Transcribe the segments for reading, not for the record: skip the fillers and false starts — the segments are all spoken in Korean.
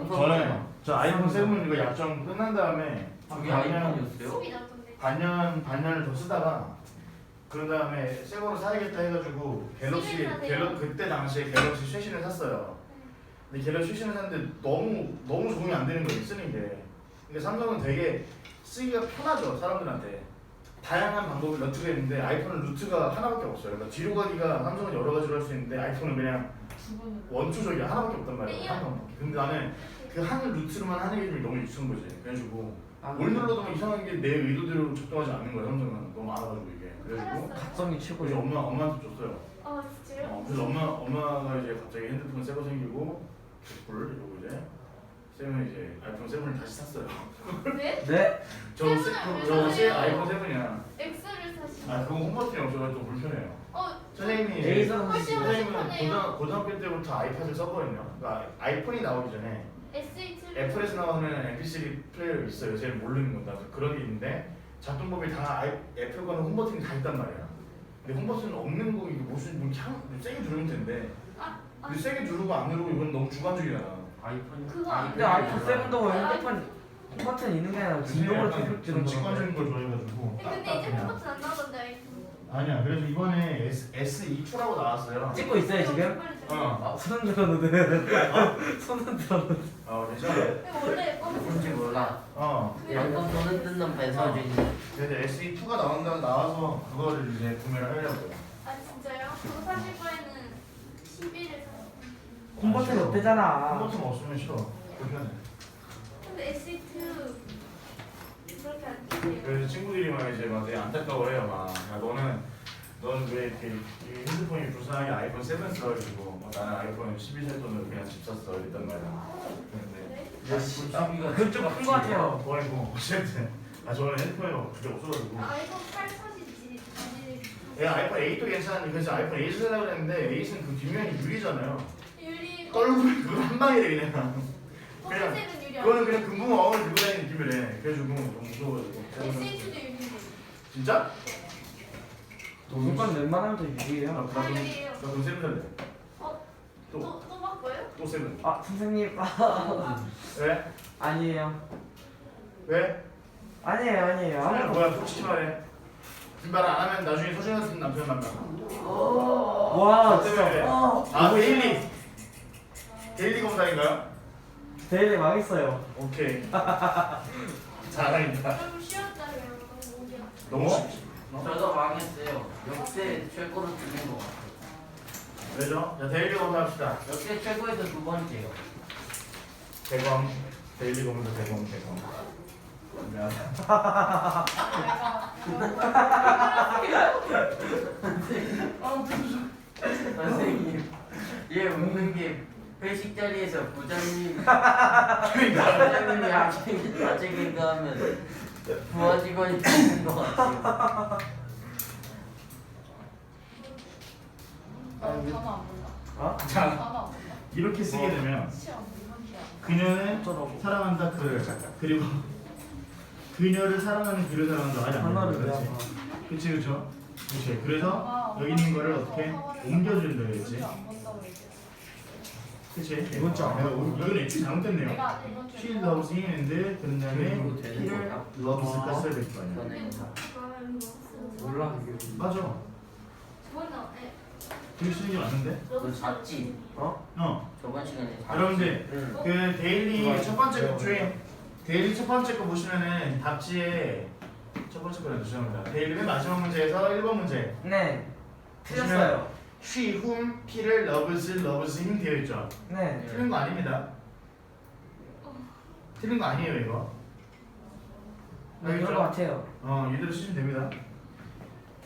저는 저 아이폰 7 이거 약정 끝난 다음에 저게 아이폰이었어요? 반년을 더 쓰다가 그런 다음에 새 거로 사야겠다 해가지고 그때 당시에 갤럭시 최신을 샀어요. 근데 갤럭시 최신을 샀는데 너무 적응이 안 되는 거예요, 쓰는 게. 그러니까 삼성은 되게 쓰기가 편하죠, 사람들한테. 다양한 방법이 루트가 있는데 아이폰은 루트가 하나밖에 없어요. 그러니까 뒤로 가기가 삼성은 여러 가지로 할 수 있는데 아이폰은 그냥 원초적이야, 하나밖에 없단 말이야. 한 방법밖에. 근데 나는 그 한 루트로만 하는 게 좀 너무 익숙한 거지. 그래가지고 뭘 눌러도 막 이상한 게 내 의도대로 적동하지 않는 거야, 삼성은. 너무 많아가지고 이게. 그래가지고 각성이 그래서 최고예요. 엄마한테 줬어요. 진짜요? 그래서 엄마가 이제 갑자기 핸드폰 새거 생기고 불 이러고 이제 세븐 이제 아이폰 7을 다시 샀어요. 네? 네? 저새 아이폰 7이야. X를 사시. 그거 홈버튼이 없어서 좀 불편해요. 선생님이 에이서는 훨씬 고등학교 때부터 아이팟을 썼거든요. 그러니까 아이폰이 나오기 전에 S7. 애플에서 나오는 MP3 플레이어 있어요. 제일 모르는 건다. 그런 게 있는데 작동법이 다 애플 거는 홈버튼이 다 있단 말이야. 근데 홈버튼 없는 거 이거 무슨 세게 누르면 된대. 근데 세게 누르고 안 누르고 이건 너무 주관적이잖아. 아이폰. 그거 안 근데 아이폰 7도 핸드폰 버튼 있는 게 아니라 진동으로 쭉 주는 직관적인 거. 걸 좋아해가지고. 근데 이제 홈버튼 안 나오던데 아이폰. 아니야. 그래서 이번에 S2 나왔어요. 찍고 있어요 지금? 손은 들었는데. 손은 들었는데. 괜찮아. 원래 뭔지 몰라. 방금 손은 뜯는 배서준이. 그래서 SE2가 나와서 그거를 이제 구매를 하려고요. 진짜요? 그거 사실 거에는 11을 샀어요. 홈버튼이 없대잖아. 홈버튼 없으면 싫어. 불편해. 근데 S2 그렇게 안 돼요. 그래서 친구들이 막 이제 막 되게 안타까워해요. 막 너는 왜 이렇게 이 핸드폰이 불쌍하게 아이폰 7 써가지고 나는 아이폰 12 살 돈으로 그냥 집 샀어 이랬단 말이야. 근데 그건 좀 큰 거 같아요. 뭐 어쨌든 저는 핸드폰이 그게 없어가지고. 아이폰 8 사시지. 아이폰 8도 괜찮은데 그래서 아이폰 8을 사려고 했는데 8은 그 뒷면이 유리잖아요. 유리. 떨구면 그거 한 방에 돼 그냥. 검은색은 유리 아니에요? 그거는 그냥 금붕 어항을 들고 다니는 느낌을 해. 그래가지고 너무 무서워가지고. S2도 유리인데. 진짜? 도서관 웬만하면 더 유리해요. 다 유리예요. 나 그럼 세븐 살래. 또 바꿔요? 또 세븐. 선생님. 왜? 아니에요. 왜? 아니에요. 하면 뭐야? 솔직히 말해. 말 안 하면 나중에 소중한 남편 만나. 와 진짜. 데일리 검사인가요? 데일리 망했어요. 오케이. 잘하니까. 좀 쉬었다요. 너무 쉽지. 저도 망했어요. 역대 최고로 죽인 것 같아요. 왜죠? 자, 데일리 검사합시다. 역대 최고에서 두 번째요. 대검. 데일리 검사 대검. 선생님, 얘 웃는 게 회식 자리에서 부장님이 아재개그 하면 부하 직원이 되는 것 같아요. 단어 안 본다. 자, 단어 안 본다. 이렇게 쓰게 되면 시험 이번 시험. 그녀는 사랑한다 그리고 그녀를 사랑하는 그를 사랑한다 말이 안 하나를 되는 거지. 그렇지 그렇죠. 그렇지. 그래서 여기 있는 거를 어떻게 옮겨준다 그랬지. 안 본다고 얘기했어. 그렇지. 이건 좀 이건 애초에 잘못됐네요. 내가 이번 주에 She loves him and 그 다음에 이거 되는 he를 거야? loves가 써야 될 거 아니야. 저는 몰라 이게. 맞아. 저번에 그렇게 쓰는 게 맞는데? 너 잤지? 저번 시간에 잤지? 여러분들 응. 그 데일리 첫 번째 거 중에 데일리 첫 번째 거 보시면은 답지에 첫 번째 거를 주셨습니다. 데일리 맨 마지막 문제에서 1번 문제 네. 틀렸어요. She whom Peter loves him 되어 있죠. 네. 틀린 거 아닙니다. 틀린 거 아니에요 이거. 네, 그런 거 같아요. 이대로 쓰시면 됩니다.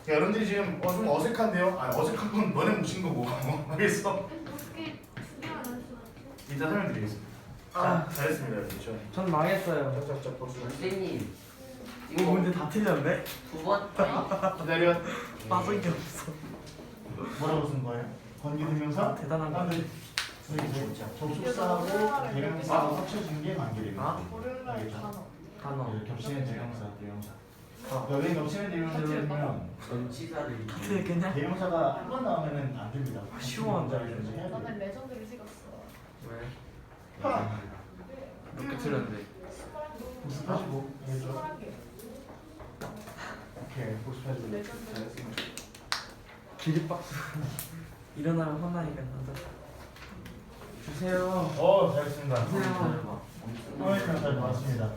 야, 여러분들이 지금 좀 어색한데요? 어색한 건 너네 묻힌 거고. 그래서 어떻게 두 개만 할 수가 있지? 이따 설명드리겠습니다. 자, 잘했습니다 여러분. 전 망했어요. 짝짝짝 박수. 선생님, 이거 이거 문제 다 틀렸네? 두 번, 아니, 기다려. 빠진 게 없어. 뭐라고 쓴 거예요? 관계대명사? 대단한 거. 여기 접속사하고 대명사하고 합쳐진 게 관계대명사. 월요일날 알겠죠? 단어. 겹치는 대명사. 여기 겹치는 대명사면 전치사를 틀렸겠냐? 대명사가 한 번 나오면은 안 됩니다. 쉬워. 자를 해야 돼요. 나는 레전드를 찍었어. 왜? 파. 틀렸는데. 복습하시고 알겠죠? 오케이 복습하시고 잘했습니다. 기립박수. 일어나면 혼나니까 나도. 주세요. 잘했습니다. 주세요. 오늘 잘 나왔습니다.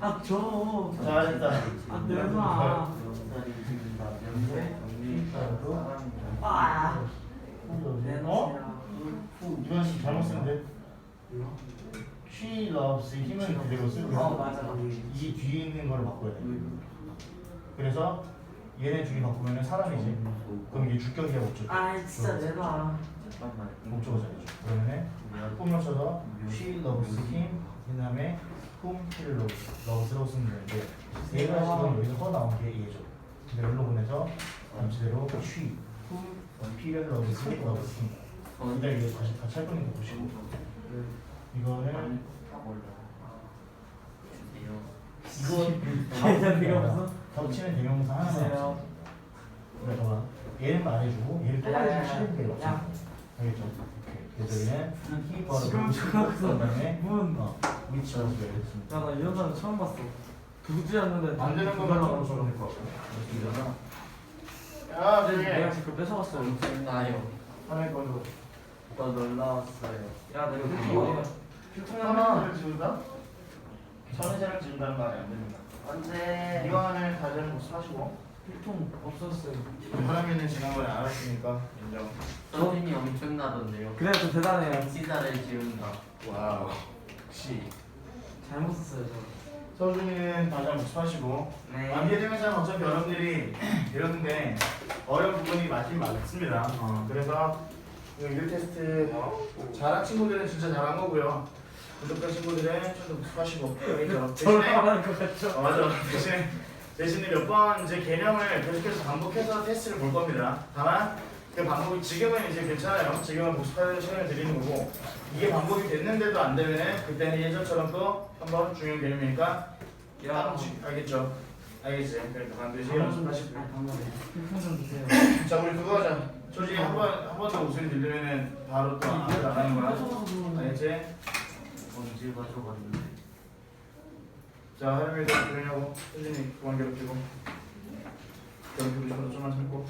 아 저. 잘했다. 안 되나. 아. 내놓으세요. 이건 잘못 쓰는데. She loves 힘을 그대로 쓰고 맞아. 이 뒤에 있는 걸 바꿔야 돼. 그래서 얘네 둘이 바꾸면 사람이지. 그럼 이게 주격이야 목적. 아 진짜 내놔. 잠깐만. 목적어 자리죠. 그러면은 whom 써서 she loves him 그다음에 whom he loves로 쓰면 되는데 얘가 지금 여기서 허 나온 게 얘죠. 근데 여기로 보내서 남치대로 she whom he loves him. 근데 이거 같이 할 거니까 보시고 이거는 이거 겹치는 대명사 하나 나왔어. 그래 봐봐. 얘는 말해주고 얘를 또 말해주고 시는 게 없어. 알겠죠? 그래서 얘는 he 지금 중학생 그다음에 문. which was 됐습니다. 야나 이런 사람 처음 봤어. 두지 않는데 안 되는 것만 좀 써도 될것 같고. 일어나. 야, 내가 지금 뺏어갔어. 엄청나요. 하나의 걸로. 또 놀라웠어요. 야 내가 이거 필통 천원을 지운다? 천원을 지운다는 말이 안 됩니다. 언제? 이거는 다들 복습하시고 필통 없었어요. 사람이는 지난번에 안 했으니까 인정. 서진이 엄청나던데요. 그래 좀 대단해요. 시사를 지운다. 와우. 역시. 잘못 썼어요 저. 서준이는 다들 복습하시고 네. 완비대명사는 어차피 여러분들이 이러는데 어려운 부분이 맞긴 맞습니다. 그래서 이거 1 테스트 잘한 친구들은 진짜 잘한 거고요. 부족한 친구들은 좀 더 복습하시고 저를 대신에 말하는 것 같죠? 맞아. 대신에 몇 번 이제 개념을 계속해서 반복해서 테스트를 볼 겁니다. 다만 그 방법이 지금은 이제 괜찮아요. 지금은 복습하는 시간을 드리는 거고 이게 반복이 됐는데도 안 되면 그때는 예전처럼 또 한번 중요한 개념이니까 야. 알겠죠? 알겠지? 그러니까 반드시 연습하시고. 필통 좀 주세요. 자 우리 그거 하자. 솔직히 한 번 더 목소리 들리면은 바로 또 앞에 나가는 거야. 알겠지? 언제 가져갔는데? 자 하림이도 그러냐고 선생님 그만 괴롭히고 괴롭히고 싶어도 좀만 참고.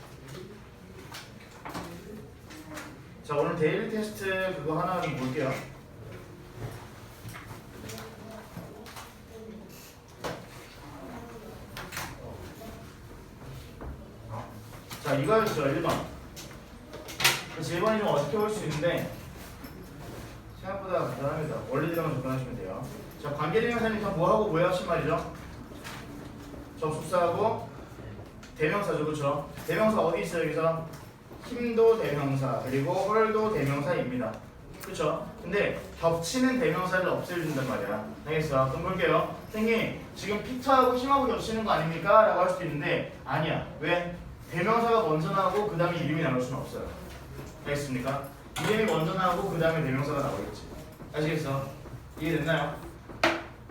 자 오늘 데일리 테스트 그거 하나 좀 볼게요. 자 이거였죠 1번. 그래서 1번이 좀 어떻게 볼 수 있는데 생각보다 간단합니다. 원리대로만 접근하시면 돼요. 자 관계대명사니까 뭐하고 뭐야 하신 말이죠? 접속사하고 대명사죠. 그렇죠? 대명사 어디 있어요 여기서? 힘도 대명사 그리고 헐도 대명사입니다. 그렇죠? 근데 겹치는 대명사를 없애준단 말이야. 알겠어? 그럼 볼게요. 선생님 지금 피터하고 힘하고 겹치는 거 아닙니까? 라고 할 수도 있는데 아니야. 왜? 대명사가 먼저 나오고 그 다음에 이름이 나올 수는 없어요. 알겠습니까? 이름이 먼저 나오고 그 다음에 대명사가 나오겠지. 아시겠어? 이해됐나요?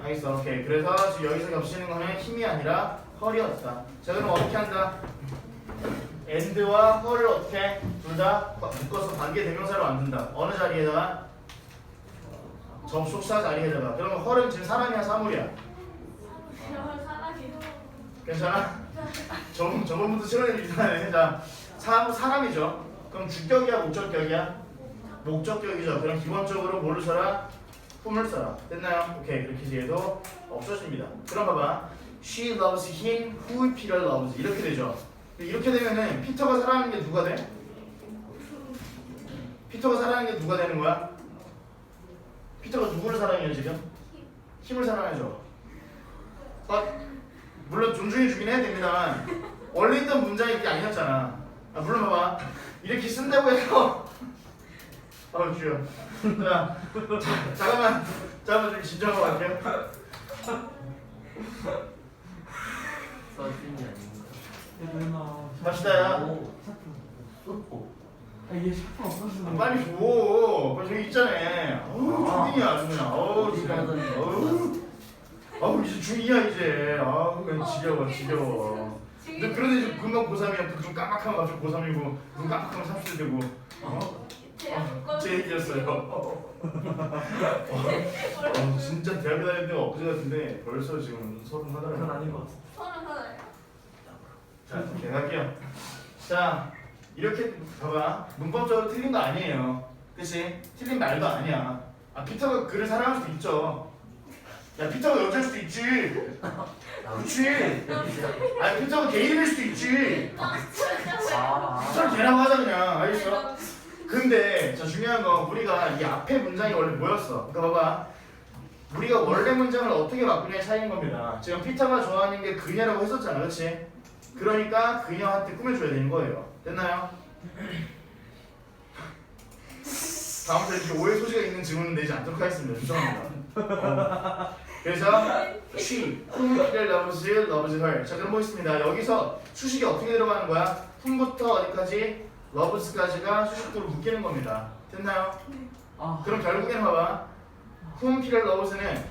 알겠어. 오케이. 그래서 지금 여기서 겹치는 거는 힘이 아니라 헐이었다. 자 그럼 어떻게 한다? and와 헐을 어떻게 둘 다 묶어서 관계 대명사로 만든다. 어느 자리에다가? 접속사 자리에다가. 그러면 헐은 지금 사람이야 사물이야? 사람이요. 괜찮아? 저번부터 시간이 이상하네. 자 사람이죠. 그럼 주격이야 목적격이야? 목적격이죠. 그럼 기본적으로 뭐를 써라? whom을 써라. 됐나요? 오케이. 그렇게 뒤에도 없어집니다. 그럼 봐봐. She loves him who Peter loves. 이렇게 되죠. 이렇게 되면은 피터가 사랑하는 게 누가 돼? 피터가 사랑하는 게 누가 되는 거야? 피터가 누구를 사랑해요 지금? 힘을 사랑하죠. 물론 존중해 주긴 해야 됩니다만 원래 있던 문장이 이게 아니었잖아. 물론 봐봐. 이렇게 쓴다고 해서 주여. 잠깐만 좀 진정하고 갈게요. 서진이 아닌가? 누나. 갑시다. 오. 아 이게 샤프 없었어. 빨리 줘. 저기 있잖아. 중이야 아주 그냥. 진짜. 이제 중이야 이제. 그냥 지겨워. 근데 그런데 이제 금방 고3이야. 눈 깜빡하면 갑자기 고3이고 눈 깜빡하면 30대 되고. 대학 못 제 얘기였어요. 진짜 대학에 다닐 때가 엊그제 같은데 벌써 지금 30하더라고요. 그건 아닌 것 같아. 30살이에요? 자, 이렇게 갈게요. 자, 이렇게 봐봐. 문법적으로 틀린 거 아니에요. 그치? 틀린 말도 아니야. 아, 피터가 그를 사랑할 수도 있죠. 야, 피터가 여자일 수도 있지. 그치? 아니, 피터가 게이일 수도 있지. 피터는 걔라고 하자 그냥. 알겠어? 근데 자, 중요한 건 우리가 이 앞에 문장이 원래 뭐였어? 그러니까 봐봐. 우리가 원래 문장을 어떻게 바꾸냐의 차이인 겁니다. 지금 피터가 좋아하는 게 그녀라고 했었잖아. 그치? 그러니까 그녀한테 꾸며줘야 되는 거예요. 됐나요? 다음부터 이렇게 오해 소지가 있는 질문은 내지 않도록 하겠습니다. 죄송합니다. 그래서 she, whom Peter loves her. 자, 그럼 보겠습니다. 여기서 수식이 어떻게 들어가는 거야? whom부터 어디까지? loves까지가 수식도로 묶이는 겁니다. 됐나요? 그럼 결국에는 봐봐. whom Peter loves는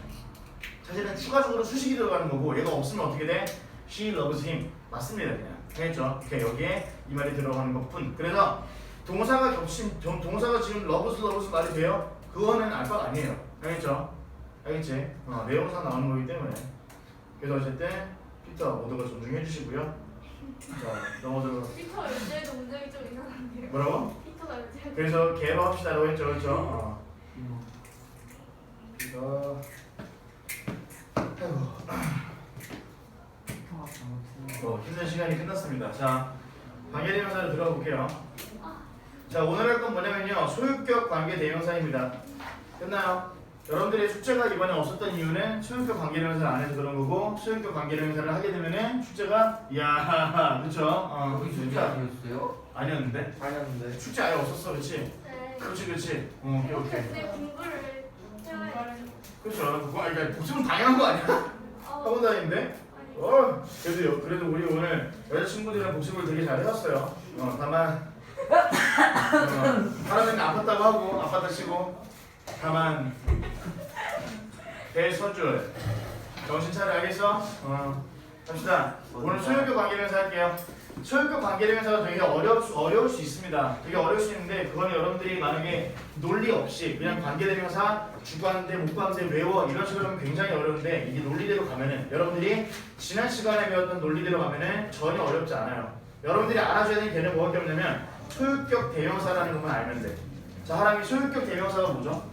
사실은 추가적으로 수식이 들어가는 거고 얘가 없으면 어떻게 돼? she loves him. 맞습니다. 그냥. 알겠죠? 이렇게 여기에 이 말이 들어가는 것뿐. 그래서 동사가 동사가 지금 loves 말이 돼요? 그거는 알바가 아니에요. 알겠죠? 알겠지? 내용상 나오는 거기 때문에. 그래서 어쨌든 피터 모두가 존중해 주시고요. 자, 넘어져서 피터 열쇠도 문장이 좀 이상한데요? 뭐라고? 피터가 열쇠. 그래서 개로 합시다라고 했죠, 그렇죠? 피터. 힘든 시간이 끝났습니다. 자, 관계대명사를 들어가 볼게요. 자, 오늘 할 건 뭐냐면요, 소유격 관계대명사입니다. 끝나요? 여러분들의 숙제가 이번에 없었던 이유는 소유격 관계대명사를 안 해서 그런 거고, 소유격 관계대명사를 하게 되면은 숙제가 이야, 그쵸? 여기 숙제 아니었어요? 아니었는데? 아니었는데. 숙제 아예 없었어, 그치? 네. 그치. 오케이. 근데 공부를 해야 그쵸. 그러니까 복습은 당연한 거 아니야? 학원 다니는데? 그래도 우리 오늘 여자친구들이랑 복습을 되게 잘 해왔어요. 다만 하루는 아팠다고 하고 아팠다 치고 다만 대서줄 정신 차려 알겠어? 갑시다. 오늘 소유격 관계대명사 할게요. 소유격 관계대명사가 되게 어려울 수 있습니다. 되게 어려울 수 있는데 그건 여러분들이 만약에 논리 없이 그냥 관계대명사 주관대 목관대 외워 이런 식으로 하면 굉장히 어려운데 이게 논리대로 가면은 여러분들이 지난 시간에 배웠던 논리대로 가면은 전혀 어렵지 않아요. 여러분들이 알아줘야 되는 개념 뭐가 없냐면 소유격 대명사라는 것만 알면 돼. 자, 하람이 소유격 대명사가 뭐죠?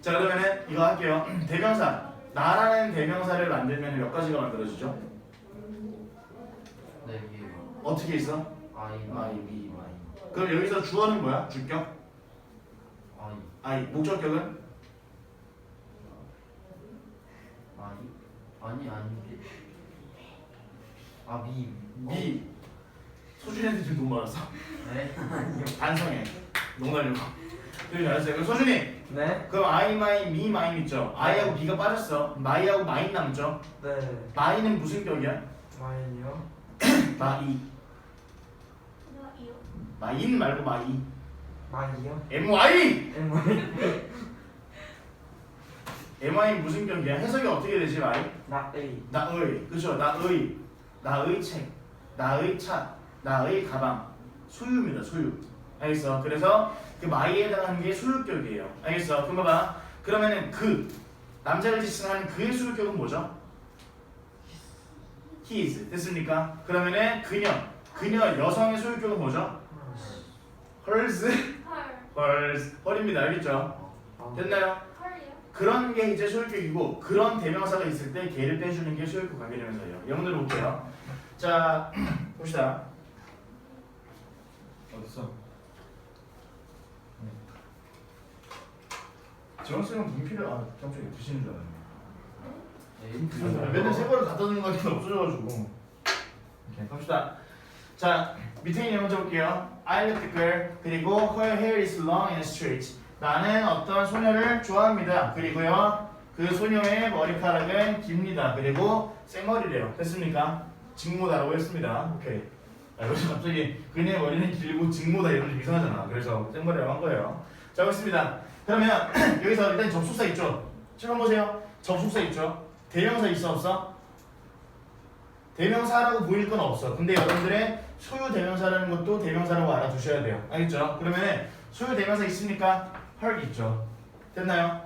자, 그러면은 이거 할게요. 대명사. 나라는 대명사를 만들면 몇 가지가 만들어지죠? 네, 이게 어떻게 있어? 아이, 미. 그럼 여기서 주어는 뭐야? 주격? 아이, 목적격은? 아닌데. 미. 소준이한테 지금 너무 많았어. 네? 반성해. 농담이고. 되게 잘했어요. 그럼 소준이. 네? 그럼 I, my, me, mine 있죠? I하고 B가 빠졌어. my하고 mine 남죠? 네. my는 무슨 격이야? 마인이요? my. 이요? mine 말고 my. 마이요? my! MY. my 무슨 격이야? 해석이 어떻게 되지 my? 나의. 나의. 그죠? 나의 책. 나의 차. 나의 가방. 소유입니다. 소유. 알겠어? 그래서 그 my에 해당하는 게 소유격이에요. 알겠어? 그럼 봐봐. 그러면은 남자를 지칭하는 그의 소유격은 뭐죠? his. 됐습니까? 그러면은 그녀 여성의 소유격은 뭐죠? hers. her입니다. 알겠죠? 됐나요? 헐이요? 그런 게 이제 소유격이고 그런 대명사가 있을 때 걔를 빼주는 게 소유격 관계대명사예요. 영문으로 볼게요. 자, 봅시다. 어딨어? 정수형 분필을 깜짝이야 드시는 줄 알았네. 맨날 새 거를 갖다 주는 거 같은데 없어져가지고. 오케이, 갑시다. 자, 밑에 있는 문제 볼게요. I like the girl. 그리고 her hair is long and straight. 나는 어떤 소녀를 좋아합니다. 그리고요, 그 소녀의 머리카락은 깁니다. 그리고 생머리래요. 됐습니까? 직모다라고 했습니다. 오케이. 여기서 갑자기 그녀의 머리는 길고 직모다 이러면 좀 이상하잖아. 그래서 생머리라고 한 거예요. 자, 그렇습니다. 그러면 여기서 일단 접속사 있죠? 지금 보세요. 접속사 있죠? 대명사 있어 없어? 대명사라고 보일 건 없어. 근데 여러분들의 소유 대명사라는 것도 대명사라고 알아두셔야 돼요. 알겠죠? 그러면은 소유 대명사 있습니까? 헐 있죠. 됐나요?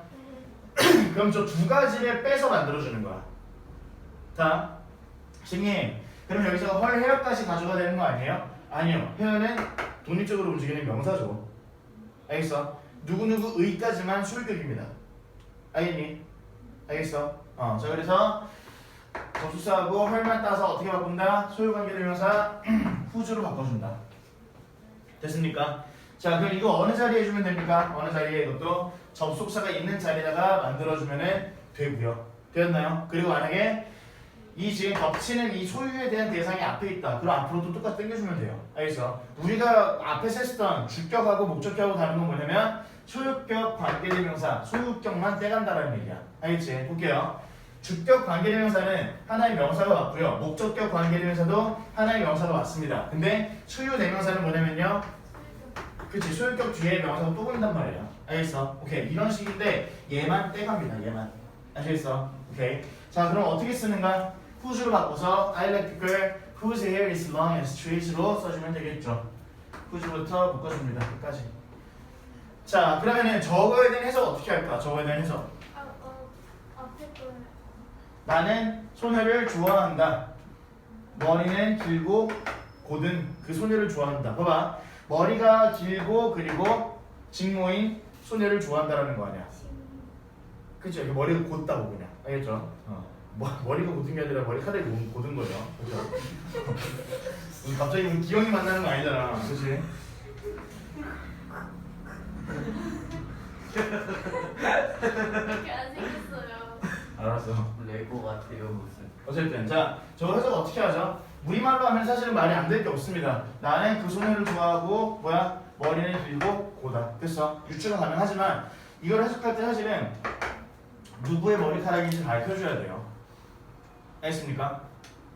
그럼 저 두 가지를 빼서 만들어주는 거야. 자, 선생님, 그럼 여기서 헐 헤어까지 가져가야 되는 거 아니에요? 아니요. 헤어는 독립적으로 움직이는 명사죠. 알겠어? 누구누구 의까지만 소유격입니다. 알겠니? 알겠어? 자, 그래서 접속사하고 헐만 따서 어떻게 바꾼다? 소유관계대명사 whose로 바꿔준다. 됐습니까? 자, 그럼 이거 어느 자리에 해주면 됩니까? 어느 자리에 이것도 접속사가 있는 자리에다가 만들어주면 되고요. 되었나요? 그리고 만약에 이 지금 겹치는 이 소유에 대한 대상이 앞에 있다. 그럼 앞으로도 똑같이 당겨주면 돼요. 알겠어? 우리가 앞에서 했던 주격하고 목적격하고 다른 건 뭐냐면 소유격 관계대명사, 소유격만 떼간다라는 얘기야. 알겠지? 볼게요. 주격 관계대명사는 하나의 명사가 맞고요. 목적격 관계대명사도 하나의 명사가 맞습니다. 근데 소유 대명사는 뭐냐면요. 그치, 소유격 뒤에 명사가 또 보인단 말이에요. 알겠어? 오케이. 이런 식인데 얘만 떼갑니다. 얘만. 아시겠어? 오케이. 자, 그럼 어떻게 쓰는가? whose로 바꿔서 I like the girl whose hair is long and straight로 써주면 되겠죠. whose부터 묶어줍니다. 끝까지. 자, 그러면은 저거에 대한 해석 어떻게 할까? 저거에 대한 해석. 앞에 거. 나는 소녀를 좋아한다. 머리는 길고 곧은 그 소녀를 좋아한다. 봐봐. 머리가 길고 그리고 직모인 소녀를 좋아한다라는 거 아니야. 그치? 머리가 곧다고 그냥. 알겠죠? 머리가 곧은 게 아니라 머리카락이 곧은 거죠. 그죠? 갑자기 뭐 기영이 만나는 거 아니잖아. 그치? 그렇게 안 생겼어요. 알았어. 레고 같아요 무슨. 어쨌든 자, 저거 해석 어떻게 하죠? 우리말로 하면 사실은 말이 안 될 게 없습니다. 나는 그 소녀를 좋아하고 뭐야? 머리는 길고 고다. 됐어? 유추가 가능하지만 이걸 해석할 때 사실은 누구의 머리카락인지 밝혀줘야 돼요. 알겠습니까?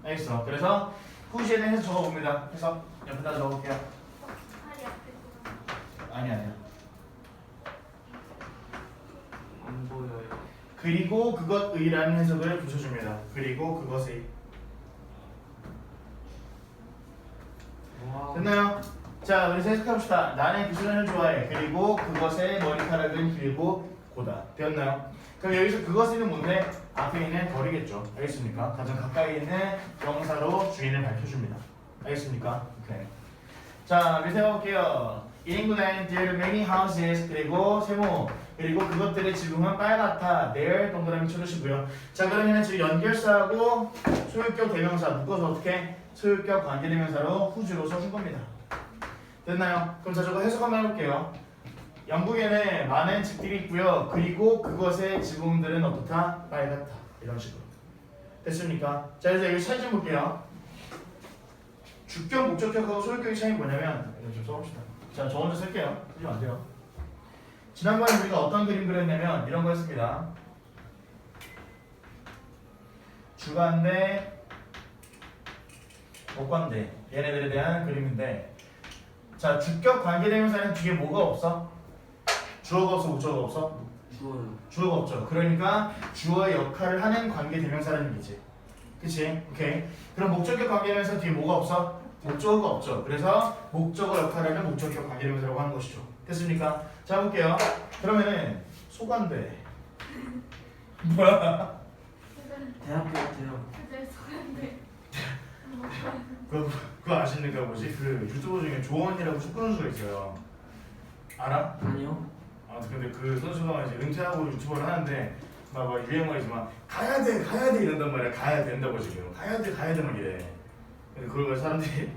알겠어. 그래서 후시에 대한 해석 적어봅니다. 해석 옆에다 적어볼게요. 팔이 앞에 거. 아니야. 안 보여요. 그리고 그것의라는 해석을 붙여줍니다. 그리고 그것의. 와. 됐나요? 자, 우리 해석해봅시다. 나는 그 소년을 좋아해. 그리고 그것의 머리카락은 길고 고다. 되었나요? 그럼 여기서 그것은 뭔데? 앞에 있는 벌이겠죠. 알겠습니까? 가장 가까이 있는 명사로 주인을 밝혀줍니다. 알겠습니까? 오케이. 자, 우리 세워볼게요. In England, there are many houses. 그리고 세모. 그리고 그것들의 지붕은 빨갛다. There 동그라미 쳐주시고요. 자, 그러면 지금 연결사하고 소유격 대명사 묶어서 어떻게? 소유격 관계대명사로 whose로 써준 겁니다. 됐나요? 그럼 자, 저거 해석 한번 해볼게요. 영국에는 많은 집들이 있고요. 그리고 그것의 지붕들은 어떻다? 빨갛다. 이런 식으로. 됐습니까? 자, 그래서 여기 차이 좀 볼게요. 주격, 목적격하고 소유격의 차이는 뭐냐면 이거 좀 써봅시다. 자, 저 먼저 쓸게요. 쓰시면 안 돼요. 지난번에 우리가 어떤 그림 그렸냐면 이런 거 했습니다. 주관대, 목관대 얘네들에 대한 그림인데, 자, 주격 관계대명사는 뒤에 뭐가 없어? 주어가 없어, 목적어가 없어? 주어요. 주어가 없죠. 그러니까 주어의 역할을 하는 관계대명사라는 얘기지. 그치? 오케이. 그럼 목적격 관계대명사 뒤에 뭐가 없어? 목적어가 없죠. 그래서 목적어 역할을 하는 목적격 관계대명사라고 하는 것이죠. 됐습니까? 자, 볼게요. 그러면은 소관대 뭐야? 대학교 같아요. 그들 속한데. 그거 아시는 거 뭐지? 그 유튜버 중에 조원이라고 축구 선수가 있어요. 알아? 아니요. 아, 근데 그 선수가 이제 은퇴하고 유튜버를 하는데 막 유행어이지만 가야 돼 이런단 말이야. 가야 된다고 지금 가야 돼 막 이래. 근데 그걸 사람들이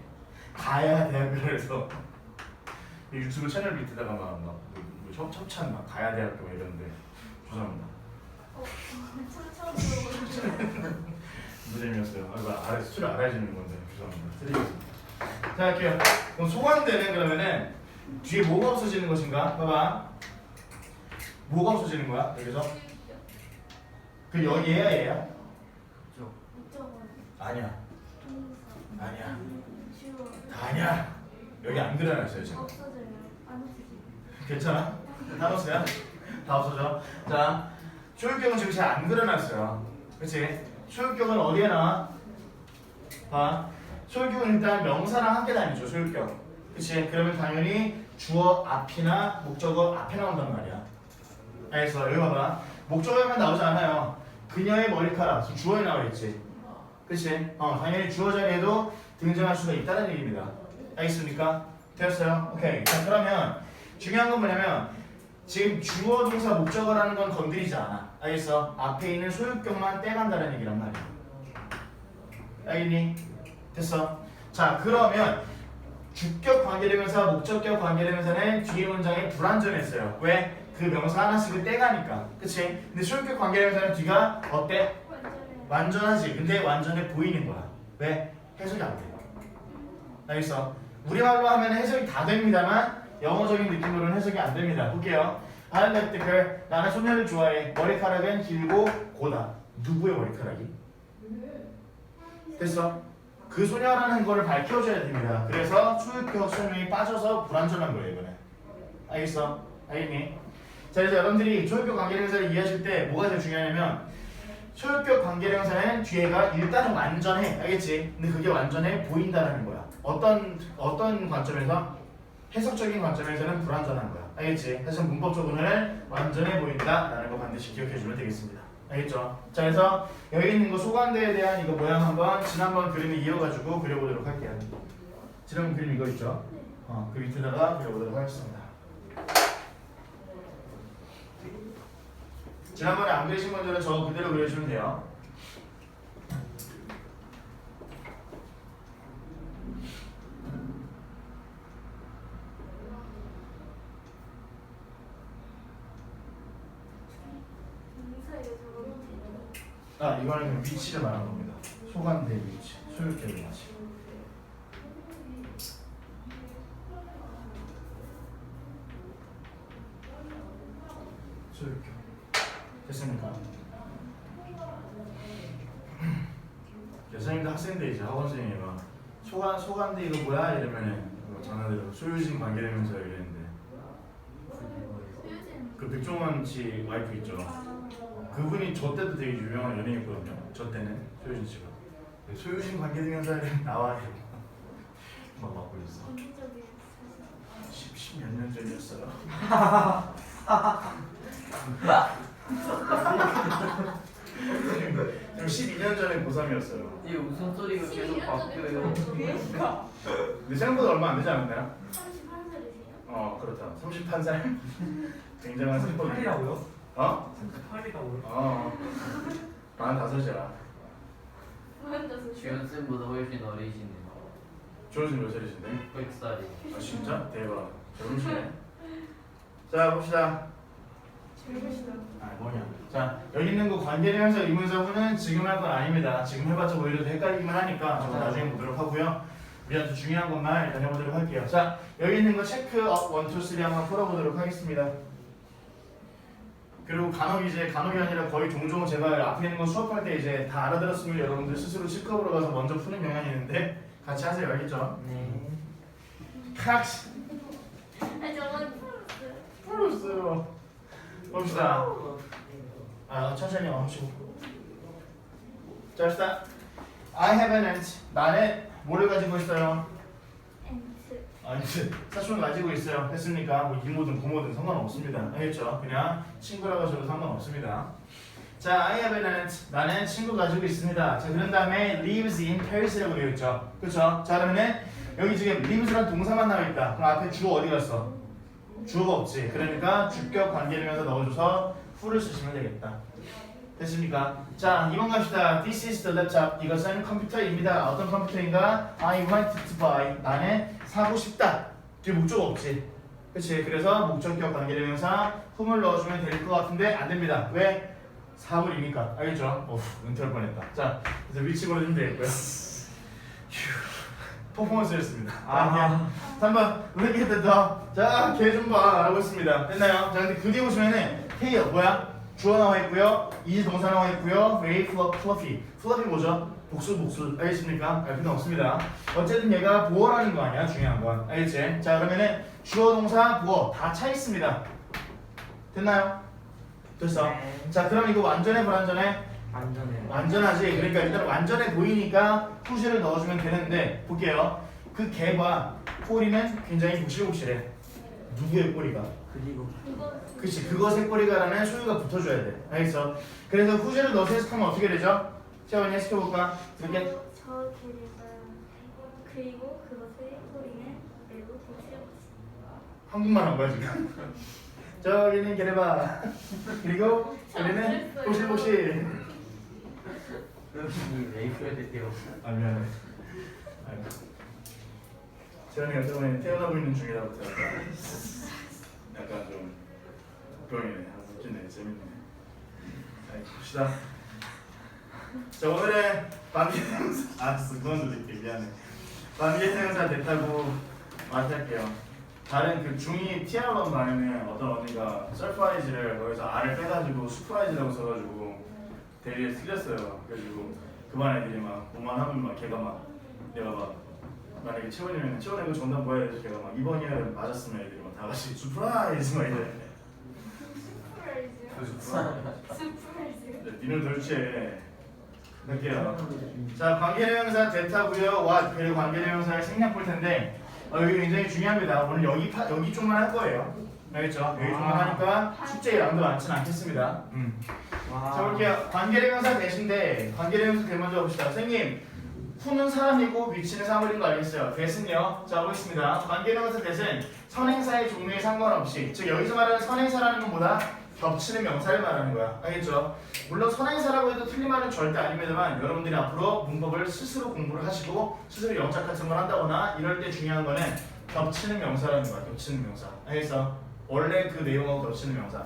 가야 대학교를 해서 유튜브 채널 밑에다가 막 협찬 막 가야 대학교 막 이러는데 죄송합니다. 처음 들어보는 무재미였어요. 수를 알아주는 건데 죄송합니다. 드리겠습니다. 자, 할게요. 그럼 소관대는 그러면은 뒤에 뭐가 없어지는 것인가? 봐봐. 뭐가 없어지는 거야? 여기서? 그 여기 얘야? 그죠. 목적어는 아니야. 동사. 아니야. 주어. 아니야. 여기 안 그려놨어요 지금. 없어져요. 안 없어지죠. 괜찮아? 다 없어요? 다 없어져. 자, 소유격은 지금 잘 안 그려놨어요. 그치? 소유격은 어디에 나와? 봐. 소유격은 일단 명사랑 함께 다니죠. 소유격. 그치? 그러면 당연히 주어 앞이나 목적어 앞에 나온단 말이야. 알겠어? 여기 봐봐. 목적어에만 나오지 않아요. 그녀의 머리카락 지금 주어에 나와 있지. 그치? 당연히 주어 자리에도 등장할 수가 있다는 얘기입니다. 알겠습니까? 되었어요? 오케이. 자, 그러면 중요한 건 뭐냐면 지금 주어 동사 목적어라는 건 건드리지 않아. 알겠어? 앞에 있는 소유격만 떼간다는 얘기란 말이야. 알겠니? 됐어? 자, 그러면 주격 관계대명사, 목적격 관계대명사는 뒤에 문장에 불완전했어요. 왜? 그 명사 하나씩을 떼가니까. 그치? 근데 소유격 관계대명사는 뒤가 어때? 완전하지. 근데 완전해 보이는 거야. 왜? 해석이 안 돼. 알겠어? 우리말로 하면 해석이 다 됩니다만 영어적인 느낌으로는 해석이 안 됩니다. 볼게요. I like the girl. 나는 소녀를 좋아해. 머리카락은 길고 고다. 누구의 머리카락이? 됐어? 그 소녀라는 거를 밝혀줘야 됩니다. 그래서 소유격 설명이 빠져서 불완전한 거예요, 이번에. 알겠어? 알겠니? 자, 그래서 여러분들이 소유격 관계대명사를 이해하실 때 뭐가 제일 중요하냐면 소유격 관계대명사는 뒤에가 일단은 완전해. 알겠지? 근데 그게 완전해 보인다는 거야. 어떤 관점에서? 해석적인 관점에서는 불완전한 거야. 알겠지? 그래서 문법적으로는 완전해 보인다라는 거 반드시 기억해 주면 되겠습니다. 알겠죠? 자, 그래서 여기 있는 거 소관대에 대한 이거 모양 한번 지난번 그림을 이어가지고 그려보도록 할게요. 지난번 그림 이거 있죠? 그 밑에다가 그려보도록 하겠습니다. 지난번에 안 그리신 분들은 저 그대로 그려주면 돼요. 이거는 위치를 말하는 겁니다. 소관대 위치, 소유격의 위치. 소유격. 됐습니까? 여선생님도 학생들 이제 학원 선생님이 막 소관대 이거 뭐야 이러면은 전화드려 소유진 관계대명사 이랬는데 그 백종원 씨 와이프 있죠. 그분이 저 때도 되게 유명한 연예인이거든요. 저 때는 소유진 씨가 소유진 관계대명사에 나와 막 맡고 있어. 10몇 년 전이었어요. 지금 12년 전에 고3이었어요. 이 웃음소리가 계속 바뀌어요. 근데 생각보다 얼마 안 되지 않았나요? 31살이세요? 그렇다. 31살. 굉장한 슬퍼. 8이라고요? 8이라고요? 45이야. 주연쌤보다 훨씬 어리시네요. 조효진 몇 살이신데? 100살이. 아 진짜? 대박. 젊으시네. 자 봅시다. 뭐냐. 자 여기 있는 거 관계대명사 의문사 후는 지금 할 건 아닙니다. 지금 해봤자 오히려 헷갈리기만 하니까 저거 나중에 보도록 하고요. 우리한테 중요한 것만 일단 해보도록 할게요. 자 여기 있는 거 체크업 1, 2, 3 한번 풀어보도록 하겠습니다. 그리고 간혹이 아니라 거의 종종 제가 앞에 있는 거 수업할 때 이제 다 알아들었으면 여러분들 스스로 체크업으로 가서 먼저 푸는 경향이 있는데 같이 하세요. 알겠죠? 네. 칵스 아니 저건 풀었어요. 봅시다. 천천히 하시고. 자, 봅시다. I have an aunt. 나는 뭐를 가지고 있어요? 사촌을 가지고 있어요. 했습니까? 뭐 이모든 부모든 상관없습니다. 알겠죠? 그냥 친구라고 하셔도 상관없습니다. 자, I have an aunt. 나는 친구 가지고 있습니다. 자, 그런 다음에 lives in Paris라고 되어 있죠. 그렇죠? 자, 그러면은 여기 지금 lives란 동사만 나와 있다. 그럼 앞에 주어 어디 갔어? 주어가 없지. 그러니까 주격 관계되면서 넣어줘서 who를 쓰시면 되겠다. 됐습니까? 자, 2번 갑시다. This is the laptop. 이것은 컴퓨터입니다. 어떤 컴퓨터인가? I want to buy. 나는 사고 싶다. 뒤에 목적 없지. 그치? 그래서 목적격 관계대명사 whom을 넣어주면 될 것 같은데 안 됩니다. 왜? 사물이니까. 알겠죠? 은퇴할 뻔했다. 자, 그래서 위치 고르시면 되겠고요. 퍼포먼스였습니다. 3번 Look at the dog. 자, 걔 좀 봐. 라고 했습니다. 됐나요? 자, 근데 그 뒤에 보시면은 tail 뭐야? 주어 나와 있고요. 이제 동사 나와 있고요. very fluffy. fluffy 뭐죠? 복수. 알겠습니까? 알 필요 없습니다. 어쨌든 얘가 보어라는 거 아니야? 중요한 건. 알겠지? 자, 그러면은 주어, 동사, 보어 다 차 있습니다. 됐나요? 됐어. 자, 그럼 이거 완전해 불완전해? 안전해. 완전하지. 그러니까 일단 완전해 보이니까 후시를 넣어주면 되는데 볼게요. 그 개와 꼬리는 굉장히 복실복실해. 누구의 꼬리가? 그리고 그거 그치, 그것의 꼬리가라는 소유가 붙어줘야 돼. 알겠어? 그래서 후시를 넣어서 해석하면 어떻게 되죠? 채원이 해석해볼까? 이렇게 저 개를 그리고 그것의 소리는 매우 복실복실. 한국말 한 거야 지금. 저기는 개래봐. 그리고 우리는 복실복실. 선생님 왜 이렇게 됐대요? 아 미안해. 아이고. 채원이가 저번에 태어나고 있는 중이라고 들었다. 약간 좀 병이네. 아, 웃기네. 재밌네. 아이 봅시다. 자 오늘의 관계대명사 알았어 그만둘게 미안해. 관계대명사 됐다고 말할게요. 다른 그 중2 티아론 반에는 어떤 언니가 서프라이즈를 거기서 R을 빼가지고 수프라이즈라고 써가지고 대리에 틀렸어요. 그래가지고 그 반 애들이 막 뭐만 하면 막 걔가 막 내가 막 만약에 채원이면 채원이 그 정답 뭐야 해서 걔가 막 2번이야 맞았으면 애들이 막 다 같이 수프라이즈 막 이래. 스프라이즈. 니는 도대체 몇 개야? 자 관계대명사 됐다고요. 와 그리고 관계대명사의 생략 볼 텐데 여기 굉장히 중요합니다. 오늘 여기 쪽만 할 거예요. 알겠죠? 여기 쪽만 하니까 숙제 양도 많지는 않겠습니다. 자 볼게요. 관계대명사 대신데 관계대명사 대 먼저 봅시다. 선생님 후는 사람이고 위치는 사물인 거 알겠어요? 대신요. 자 보겠습니다. 관계대명사 대신 선행사의 종류에 상관없이 즉 여기서 말하는 선행사라는 건 뭐다? 겹치는 명사를 말하는 거야. 알겠죠? 물론 선행사라고 해도 틀린 말은 절대 아닙니다만 여러분들이 앞으로 문법을 스스로 공부를 하시고 스스로 영작 같은 걸 한다거나 이럴 때 중요한 거는 겹치는 명사라는 거야. 겹치는 명사. 알겠어? 원래 그 내용하고 겹치는 명사.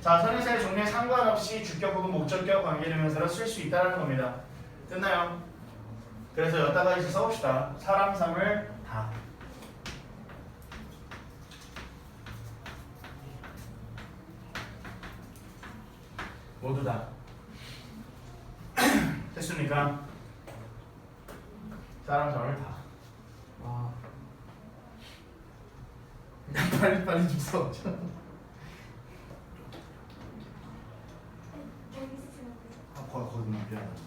자, 선행사의 종류에 상관없이 주격 혹은 목적격 관계대명사로 쓸 수 있다는 겁니다. 됐나요? 그래서 여기다가 이제 써봅시다. 사람, 사물, 다. 모두 다. 됐습니까? 사람, 사물, 다. 와. 빨리 좀 써. 여기서 지금 거기만 미안하다.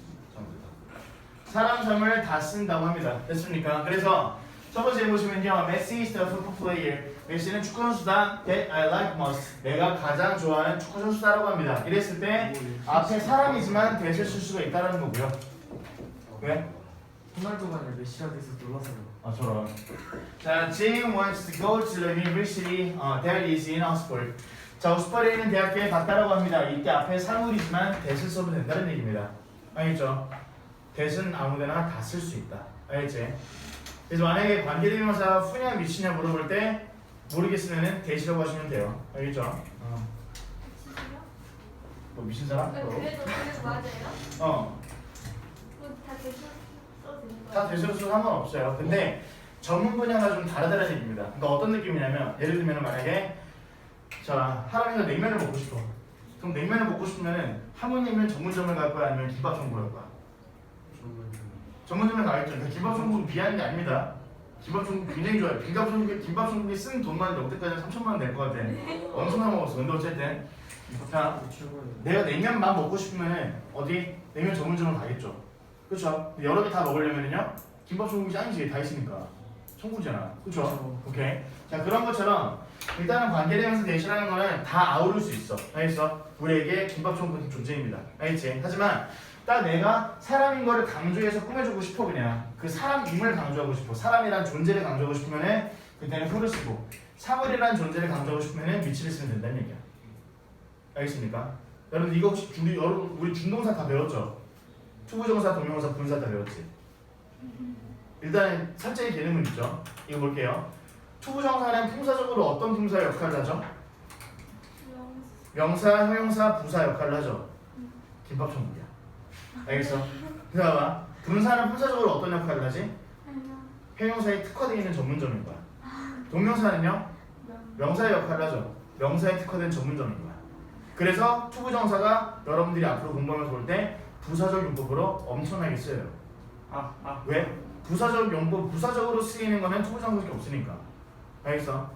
사람, 사물 다 쓴다고 합니다. 됐습니까? 그래서 첫 번째 보시면요. Messi is the football player. 메시는 축구 선수다. That I like most. 내가 가장 좋아하는 축구 선수다라고 합니다. 이랬을 때 앞에 사람이지만 대실 쓸 수가 있다는 거고요. 왜? 호날두가 아니라 메시라 돼서 놀라서요. 아 저런. 자, Jim wants to go to the university that is in Oxford. 자, 오스퍼리에 있는 대학교에 갔다라고 합니다. 이때 앞에 사물이지만 대실 써도 된다는 얘기입니다. 알겠죠? 대신 아무데나 다 쓸 수 있다. 알겠지? 그래서 만약에 관계대명사 후냐 미치냐 물어볼 때 모르겠으면 대시라고 하시면 돼요. 알겠죠? 미치세요? 뭐 미친 사람? 그래도 맞아요? 다 대신 써도 되는 거예요? 다 대셔도 상관없어요. 근데 전문 분야가 좀 다르다는 얘기입니다. 그러니까 어떤 느낌이냐면 예를 들면 만약에 자 하람이가 냉면을 먹고 싶어. 그럼 냉면을 먹고 싶으면은 하모님은 전문점을 갈 거야 아니면 김밥 전문을 갈 거야? 전문점에 가겠죠. 그러니까 김밥 전문은 비하는 게 아닙니다. 김밥 전문 굉장히 좋아요. 김밥 전문이 쓴 돈만 역대까지 3천만 원 낼 것 같아. 엄청나게 먹었어. 근데 어쨌든 자 내가 냉면만 먹고 싶으면은 어디 냉면 전문점을 가겠죠. 그렇죠. 여러 개 다 먹으려면은요 김밥 전문이 짱이지 다 있으니까 천국이잖아. 그렇죠. 오케이. 자 그런 것처럼 일단은 관계대명사 대시라는 거는 다 아우를 수 있어. 알겠어? 우리에게 김밥 전문은 존재입니다. 알겠지? 하지만 딱 내가 사람인 거를 강조해서 꾸며주고 싶어 그냥 그 사람임을 강조하고 싶어 사람이란 존재를 강조하고 싶으면은 그때는 who를 쓰고 사물이란 존재를 강조하고 싶으면은 위치를 쓰면 된다는 얘기야. 알겠습니까? 여러분 이거 혹시 우리 준동사 다 배웠죠? 투부정사, 동명사, 분사 다 배웠지? 일단 살짝의 개념은 있죠? 이거 볼게요. 투부정사는 품사적으로 어떤 품사의 역할을 하죠? 명사, 형용사, 부사 역할을 하죠? 김밥 천국이야. 알겠어? 그 다음 분사는 품사적으로 어떤 역할을 하지? 형용사에 특화되어 있는 전문점인 거야. 동명사는요? 명사의 역할을 하죠. 명사에 특화된 전문점인 거야. 그래서 투부정사가 여러분들이 앞으로 공부하면서 볼 때 부사적 용법으로 엄청나게 쓰여요. 왜? 부사적 용법, 부사적으로 쓰이는 거는 투부정사밖에 없으니까. 알겠어?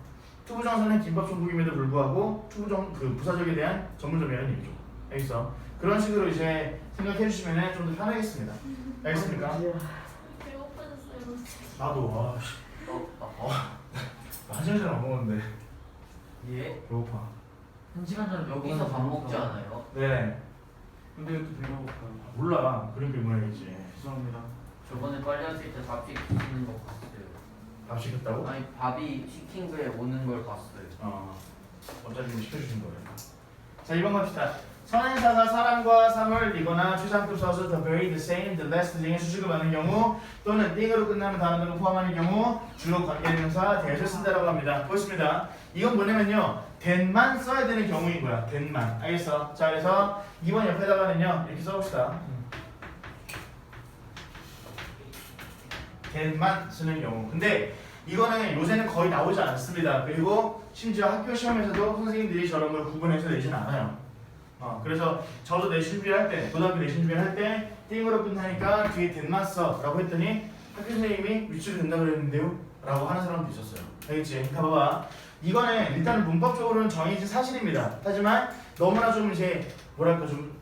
투부정사는 김밥 천국임에도 불구하고 그 부사적에 대한 전문점이라는 얘기죠. 알겠어? 그런 식으로 이제 생각해 주시면 좀 더 편하겠습니다. 알겠습니까? 배고파졌어요. 나도 한 시간 전에 안 먹었는데 예? 배고파. 1시간 전에 여기서 밥 먹지 않아요? 네. 근데 또 배가 고파요. 몰라. 그렇게 먹어야지. 죄송합니다. 저번에 빨리 왔을 때 밥 시키는 거 봤어요. 밥 시켰다고? 아니 밥이 시킨 거에 오는 걸 봤어요. 어차피 시켜주신 거예요. 자, 2번 갑시다. 선행사가 사람과 사물 이거나 최상급 써서 the very, the same, the less 등의 수식을 받는 경우 또는 띵으로 끝나는 단어들을 포함하는 경우 주로 관계대명사 대를 쓴다라고 합니다. 보겠습니다. 이건 뭐냐면요. then만 써야 되는 경우인 거야. then만. 알겠어? 자, 그래서 2번 옆에다가는요. 이렇게 써봅시다. then만 쓰는 경우. 근데 이거는 요새는 거의 나오지 않습니다. 그리고 심지어 학교 시험에서도 선생님들이 저런 걸 구분해서 내지는 않아요. 그래서 저도 내신 준비할 때, 고등학교 내신 준비할 때 띵으로 끝나니까 뒤에 then만 써 라고 했더니 학교 선생님이 위치로 된다 그랬는데요? 라고 하는 사람도 있었어요. 알겠지? 그러니까 봐봐. 이거는 일단은 문법적으로는 정해진 사실입니다. 하지만 너무나 좀 이제 뭐랄까 좀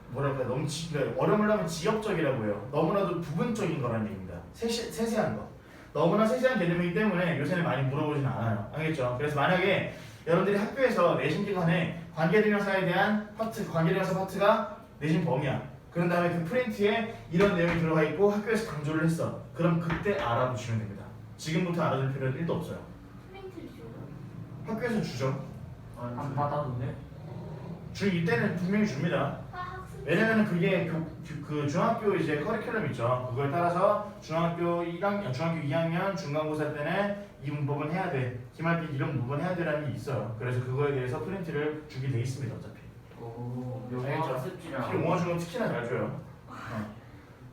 뭐랄까 너무 그러니까 어려움을 하면 지역적이라고 해요. 너무나도 부분적인 거라는 얘기입니다. 세세한 거. 너무나 세세한 개념이기 때문에 요새는 많이 물어보지는 않아요. 알겠죠? 그래서 만약에 여러분들이 학교에서 내신 기간에 관계대명사에 대한 파트, 관계대명사 파트가 내신 범위야. 그런 다음에 그 프린트에 이런 내용이 들어가 있고 학교에서 강조를 했어. 그럼 그때 알아두시면 됩니다. 지금부터 알아둘 필요는 1도 없어요. 프린트를 줘. 학교에서 주죠. 안 받아도네? 이때는 분명히 줍니다. 학습. 왜냐면 그게 그 중학교 이제 커리큘럼 있죠. 그걸 따라서 중학교 2학년 중간고사 때는 이 문법은 해야 돼. 기말 때 이런 문법은 해야 되라는 게 있어요. 그래서 그거에 대해서 프린트를 주게 돼 있습니다. 어차피. 오, 알겠죠? 영어 학습지랑 특히 옹어 중은 특히나 잘 줘요.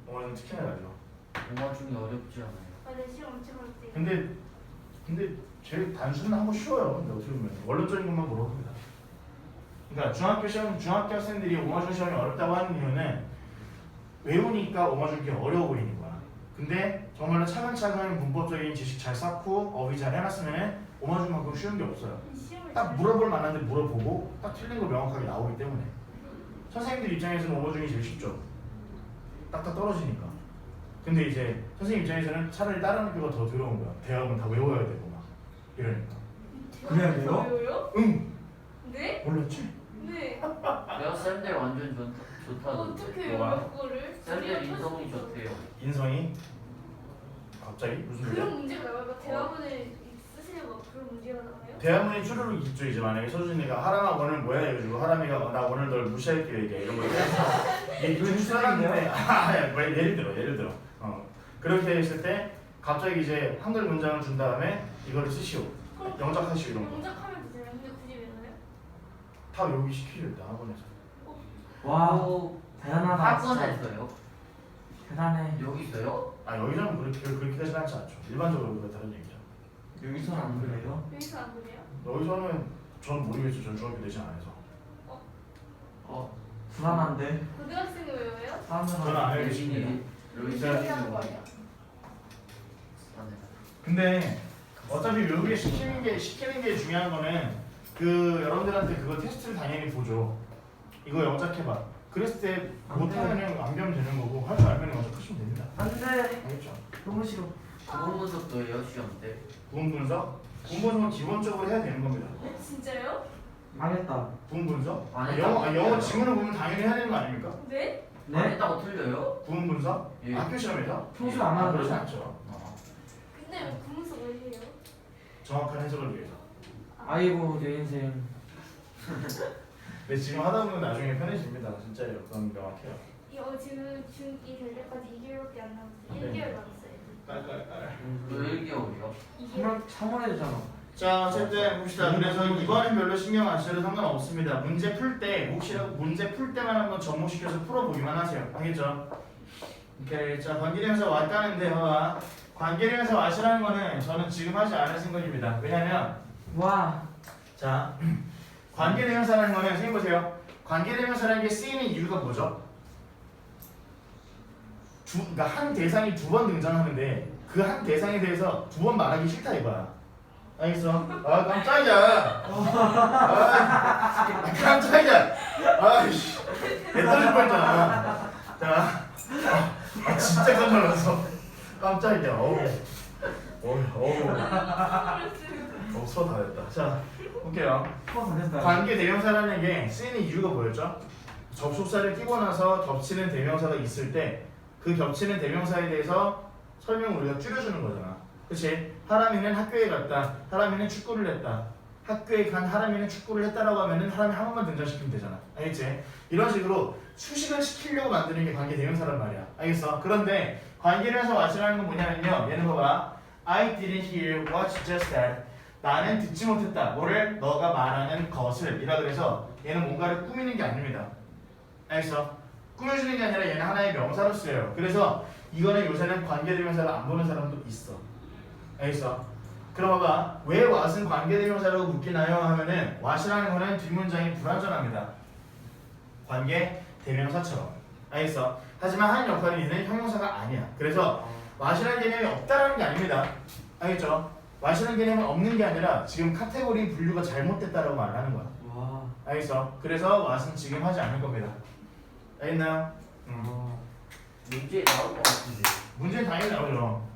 옹어는 특히나 잘 줘. 영어 중이 어렵지 않아요. 맞아, 시험 엄청 어렵대. 근데 제일 단순하고 쉬워요. 근데 어떻게 보면 원론적인 것만 물어봅니다. 그러니까 중학교 학생들이 옹어중 시험이 어렵다고 하는 이유는 외우니까 옹어중이 어려워 보이는 거야. 근데 정말로 차근차근 문법적인 지식 잘 쌓고 어휘 잘 해놨으면 옹어중만큼 쉬운 게 없어요. 시험을 딱 물어볼 만한데 물어보고 딱 틀린 거 명확하게 나오기 때문에 선생님들 입장에서는 옹어중이 제일 쉽죠. 딱딱 떨어지니까. 근데 이제 선생님 입장에서는 차라리 다른 학교가 더 더러운 거야. 대학은 다 외워야 되고 막 이러니까. 그냥 돼요? 왜요? 응. 네? 몰랐지? 네. 내가 쌤들 완전 좋다던데. 어떻게 뭐가? 외워요 그거를? 쌤들 인성이 좋대요. 인성이 갑자기 무슨 그런 소리야? 문제가 나와요? 막 대화문을 쓰시는 막 그런 문제가 나와요? 대화문이 쭈루룩 있죠. 이제 만약에 서준이가 하람아 오늘 뭐야 이러고 하람이가 나 오늘 널 무시할게 얘기해 이런 거 얘기 써놨는데 예를 들어 그렇게 했을 때 갑자기 이제 한글 문장을 준 다음에 이거를 쓰시오 그럼 영작하시오 이런 거 영작하면 되잖아요. 근데 굳이 왜 넣어요? 다 여기 시키려 했다 학원에서. 와 오, 대단하다 진짜. 학원에서요? 대단해. 여기 있어요? 여기서는 그렇게까지는 하지 않죠. 일반적으로 그렇다는 얘기죠. 여기서는 안 그래요? 여기서 안 그래요? 여기서는 전 모르겠죠. 전 중학교 내신 안 해서. 불안한데? 고등학생이 왜 외워요? 저는 안 해요. 로이스 하는 거 아니야? 근데 어차피 외우게 시키는 게 중요한 거는 그 여러분들한테 그거 테스트를 당연히 보죠. 이거 영작해봐. 그랬을 때 못하면 안 배우면 되는 거고 할 줄 알면 영작하시면 됩니다. 안돼. 알겠죠? 너무 싫어. 구분 분석도 해요 시험 때. 부분 분석? 부분 분석은 기본적으로 해야 되는 겁니다. 진짜요? 망했다. 부분 분석? 안 했다고 영어 틀려요. 지문을 보면 당연히 해야 되는 거 아닙니까? 네? 안 네? 했다고 틀려요? 부분 분석? 예. 학교 시험에서? 평소 안 하는 그렇지 거죠? 않죠. 근데 왜 구문서 왜 해요? 정확한 해석을 위해서. 아이고 내 인생. 근데 지금 하다 보면 나중에 편해집니다. 진짜요. 그건 명확해요. 이거 지금 중2 될 때까지 2개월밖에 안 남았어요. 네. 1개월 남았어요. 깔깔깔. 또 1개월이요? 2개월. 3월 되잖아. 자, 어쨌든 봅시다. 그래서 이거는 별로 신경 안 쓰셔도 상관없습니다. 문제 풀 때 혹시라도 문제 풀 때만 한번 접목시켜서 풀어보기만 하세요. 알겠죠? 오케이. 자, 관계대명사 왔다는데 봐봐. 관계대명사 왔이라는 거는 저는 지금 하지 않으신 겁니다. 왜냐면 와. 자, 관계대명사라는 거는 선생님 보세요. 관계대명사라는 게 쓰이는 이유가 뭐죠? 그러니까 한 대상이 두 번 등장하는데 그 한 대상에 대해서 두 번 말하기 싫다 이거야. 알겠어? 아 깜짝이야. 아 깜짝이야. 아이씨 내 떨어질 뻔했잖아. 자, 진짜 깜짝 놀랐어. 깜짝이야. 수업 다 됐다. 자, 볼게요. 관계 대명사라는 게 쓰이는 이유가 뭐였죠? 접속사를 끼고 나서 겹치는 대명사가 있을 때 그 겹치는 대명사에 대해서 설명을 우리가 줄여주는 거잖아. 그치? 하람이는 학교에 갔다. 하람이는 축구를 했다. 학교에 간 하람이는 축구를 했다라고 하면은 하람이 한 번만 등장시키면 되잖아. 알겠지? 이런 식으로 수식을 시키려고 만드는 게 관계 대명사란 말이야. 알겠어? 그런데 관계 대명사 what이라는 건 뭐냐면요. 얘는 봐봐. I didn't hear what you just said. 나는 듣지 못했다. 뭐를? 너가 말하는 것을 이라 그래서 얘는 뭔가를 꾸미는 게 아닙니다. 알겠어? 꾸며주는 게 아니라 얘는 하나의 명사로 쓰여요. 그래서 이거는 요새는 관계대명사를 안 보는 사람도 있어. 알겠어? 그럼 봐봐. 왜 what은 관계대명사라고 묶이나요? 하면은 what이라는 거는 뒷문장이 불완전합니다. 관계대명사처럼. 알겠어? 하지만 하는 역할은 얘는 형용사가 아니야. 그래서 what이라는 개념이 없다라는 게 아닙니다. 알겠죠? what이라는 개념은 없는 게 아니라 지금 카테고리 분류가 잘못됐다라고 말을 하는 거야. 와. 알겠어? 그래서 what은 지금 하지 않을 겁니다. 알겠나요? 문제에 나올 것 같은데. 문제는 당연히 나오죠.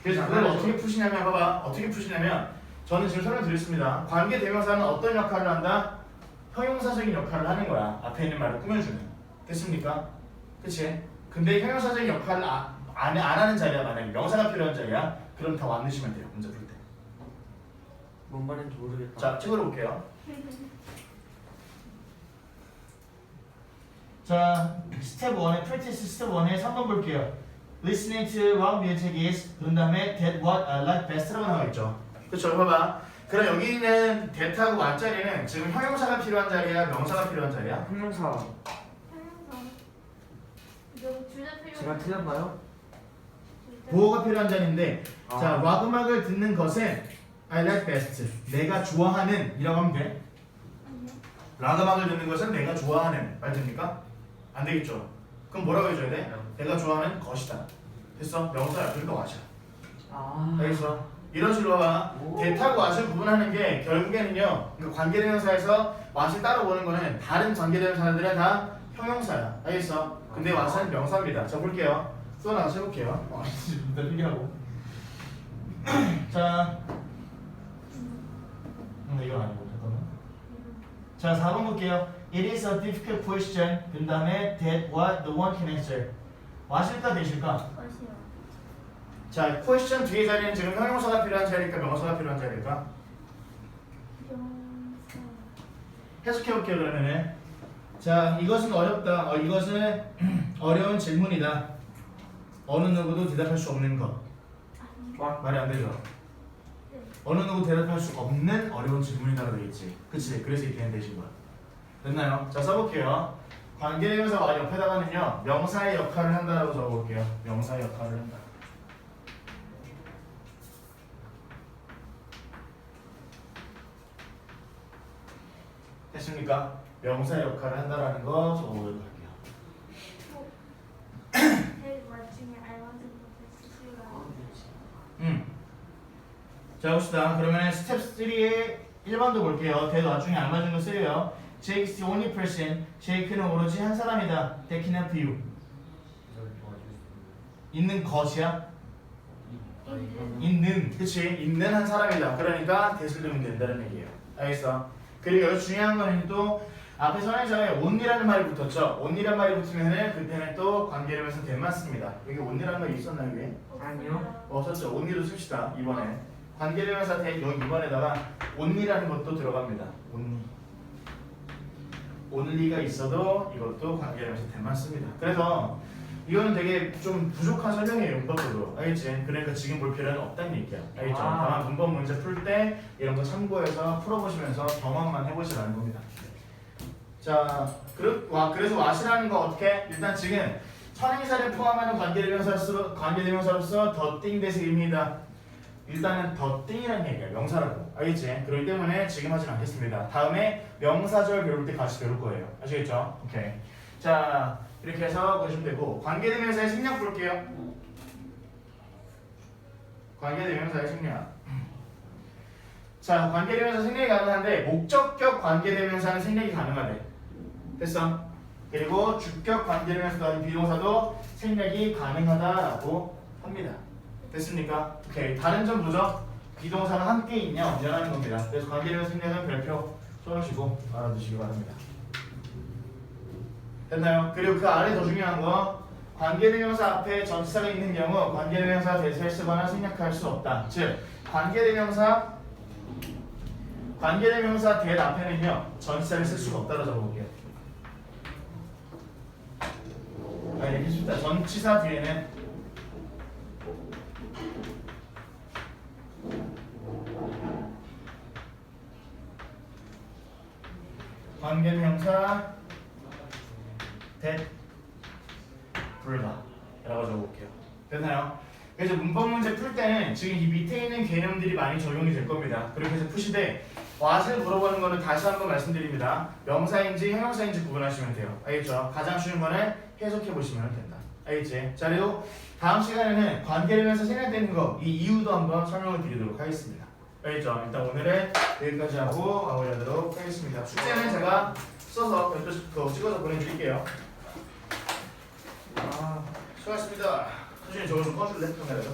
그래서 그걸 어떻게 푸시냐면 봐봐. 어떻게 푸시냐면 저는 지금 설명드렸습니다. 관계 대명사는 어떤 역할을 한다? 형용사적인 역할을 하는 거야. 앞에 있는 말을 꾸며주는. 됐습니까? 그치? 근데 형용사적인 역할을 안 하는 자리야. 만약에 명사가 필요한 자리야. 그럼 다 완넣으시면 돼요. 문제 풀 때. 뭔 말인지 모르겠다. 자, 찍어로 볼게요. 자, 스텝 1의 practice 스텝 1의 3번 볼게요. Listening to rock music is 그런 다음에 that what I like best라고 나와 있죠. 그쵸? 봐봐. 그럼 여기 있는 that하고 what 자리는 지금 형용사가 필요한 자리야? 명사가 필요한 자리야? 형용사. 형용사. 이거 둘다 필요해. 제가 틀렸나요? 보호가 필요한 자리인데 아. 자, 락 음악을 듣는 것은 I like best. 내가 좋아하는 이라고 하면 돼. 락 음악을 듣는 것은 내가 좋아하는 말 됩니까? 안 되겠죠. 그럼 뭐라고 해줘야 돼? 내가 좋아하는 것이다. 됐어? 명사야. 그러니까 what이야. 아. 알겠어? 이런 식으로 봐. that하고 what을 구분하는 게 결국에는요. 그 관계대명사에서 what을 따로 보는 거는 다른 관계대명사들은 다 형용사야. 알겠어? 근데 what은 명사입니다. 자, 볼게요. 또 하나 해볼게요. 진짜 필기하고. 자, 이거 아니고 잠깐만. 자, 4번 볼게요. It is a difficult question. 그 다음에 that what the one can answer. what일까 that일까? 것이요. 자, question 뒤에 자리는 지금 형용사가 필요한 자리일까 명사가 필요한 자리일까? 명사. 해석해볼게요 그러면은. 자, 이것은 어렵다. 이것은 어려운 질문이다. 어느 누구도 대답할 수 없는 것. 말이 안 되죠? 어느 누구 대답할 수 없는 어려운 질문이라고 되겠지. 그치? 그래서 이렇게 되신 거야. 됐나요? 자, 써볼게요. 관계대명사 와 옆에다가는요 명사의 역할을 한다라고 적어볼게요. 명사의 역할을 한다. 됐습니까? 명사의 역할을 한다라는 거 적어보도록 할게요. 제일 중에 알맞은 것을 쓰시라. 자, 봅시다. 그러면 스텝 3의 1번도 볼게요. 대도 나중에 알맞은 거 쓰여요. Jake is the only person. 제이크는 오로지 한 사람이다. That can help you. 있는 것이야? 있는. 그치? 있는 한 사람이다. 그러니까 대을 넣으면 된다는 얘기예요. 알겠어? 그리고 여기 중요한 거는 또 앞에 선행사에 on이라는 말이 붙었죠? on이라는 말이 붙으면은 그때는 또 관계되면서 대만 씁니다. 여기 on이라는 말이 있었나요, 위에? 아니요. 없었죠. on이도 씁시다. 이번에. 관계대명사 대 여기 이번에다가 only라는 것도 들어갑니다. only. only가 있어도 이것도 관계대명사 대만 씁니다. 그래서 이거는 되게 좀 부족한 설명이에요. 문법적으로. 알겠지? 그러니까 지금 볼 필요는 없다는 얘기야. 알겠죠? 다만 문법 문제 풀 때 이런 거 참고해서 풀어보시면서 경험만 해보시라는 겁니다. 자, 그래서 what이라는 거 어떻게? 일단 지금 선행사를 포함하는 관계대명사로서 the thing that의 의미다. 일단은 the thing이라는 얘기야. 명사라고. 알겠지? 그렇기 때문에 지금 하진 않겠습니다. 다음에 명사절 배울 때 같이 배울 거예요. 아시겠죠? 오케이. 자, 이렇게 해서 보시면 되고 관계대명사의 생략 볼게요. 관계대명사의 생략. 자, 관계대명사 생략이 가능한데 목적격 관계대명사는 생략이 가능하대. 됐어. 그리고 주격 관계를 해서 더하기 비동사도 생략이 가능하다라고 합니다. 됐습니까? 오케이. 다른 점 뭐죠? 비동사가 함께 있냐 없냐라는 겁니다. 그래서 관계를 생략은 별표 써주시고 알아두시기 바랍니다. 됐나요? 그리고 그 아래 더 중요한 거 관계대명사 앞에 전치사가 있는 경우 관계대명사 대세에 쓰거나 생략할 수 없다. 즉 관계대명사 대 앞에는요 전치사를 쓸 수가 없다고 적어볼게요. 이렇게 쉽다. 전치사 뒤에는 관계대명사 대 불가라고 적어볼게요. 됐나요? 그래서 문법 문제 풀 때는 지금 이 밑에 있는 개념들이 많이 적용이 될 겁니다. 그렇게 해서 푸시되 왓을 물어보는 거는 다시 한번 말씀드립니다. 명사인지 형용사인지 구분하시면 돼요. 알겠죠? 가장 쉬운 거는 해석해 보시면 된다. 알겠지? 자 그리고 다음 시간에는 관계되면서 생략되는 거 이 이유도 한번 설명을 드리도록 하겠습니다. 알겠죠? 일단 오늘은 여기까지 하고 마무리하도록 하겠습니다. 숙제는 제가 써서 그거 찍어서 보내드릴게요. 수고하셨습니다. 선생님 저거 좀 꺼줄래? 카메라로.